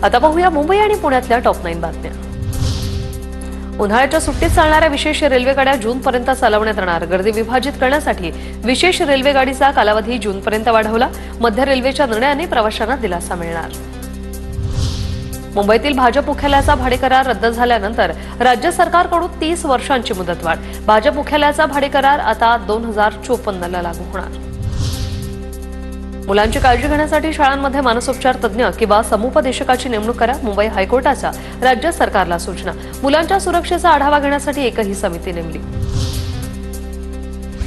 आता पाहूया मुंबई आणि पुण्यातल्या टॉप 9 बातम्या। उन्हाळ्याच्या सुट्टीत चालणाऱ्या विशेष रेल्वेगाड्या जूनपर्यंत चालवण्यात येणार। गर्दी विभाजित करण्यासाठी विशेष रेल्वेगाडीचा कालावधी जूनपर्यंत वाढवला। मध्य रेल्वेच्या निर्णयाने प्रवाशांना दिलासा मिळणार। मुंबईतील भाजप मुख्यालयाचा भाडेकरार रद्द झाल्यानंतर राज्य सरकारकडून 30 वर्षांची मुदतवाढ। भाजप मुख्यालयाचा भाडेकरार आता 2054 ला लागू होणार। मुलांची काळजी घेण्यासाठी शाळांमध्ये मानसोपचार तज्ञ किंवा समुपदेशकाची नेमणूक करा। मुंबई हायकोर्टाच्या राज्य सरकारला सूचना। मुलांच्या सुरक्षेचा आढावा घेण्यासाठी एकही समिती नेमली।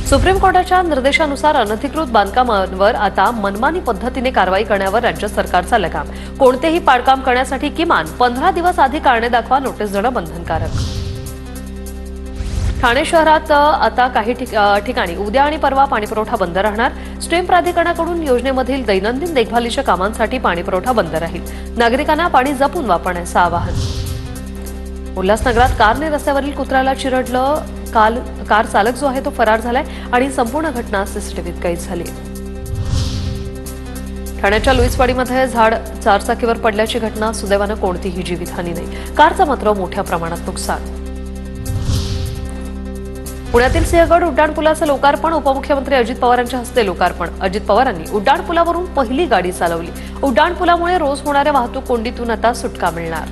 सुप्रीम कोर्टाच्या निर्देशानुसार अनधिकृत बांधकामांवर आता मनमानी पद्धतीने कारवाई करण्यावर राज्य सरकारचा लगाम। कोणतेही पाडकाम करण्यासाठी किमान 15 दिवस आधी कारणे दाखवा, नोटीस देणं बंधनकारक। ठाणे शहरात आता काही ठिकाणी उद्या आणि परवा पाणीपुरवठा बंद राहणार। स्ट्रीम प्राधिकरणाकडून योजनेमधील दैनंदिन देखभालीच्या कामांसाठी पाणीपुरवठा बंद राहील। नागरिकांना पाणी जपून वापरण्याचं आवाहन। उल्हासनगरात कारने रस्त्यावरील कुत्र्याला चिरडलं। कार चालक जो आहे तो फरार झालाय आणि संपूर्ण घटना सीसीटीव्हीत कैद झाली। ठाण्याच्या लुईसवाडीमध्ये झाड चारचाकीवर पडल्याची घटना। सुदैवानं कोणतीही जीवितहानी नाही। कारचं मात्र मोठ्या प्रमाणात नुकसान। पुण्यातील सिंहगड उड्डाणपुलाचं लोकार्पण। उपमुख्यमंत्री अजित पवारांच्या हस्ते लोकार्पण। अजित पवारांनी उड्डाणपुलावरून पहिली गाडी चालवली। उड्डाणपुलामुळे रोज होणाऱ्या वाहतूक कोंडीतून आता सुटका मिळणार।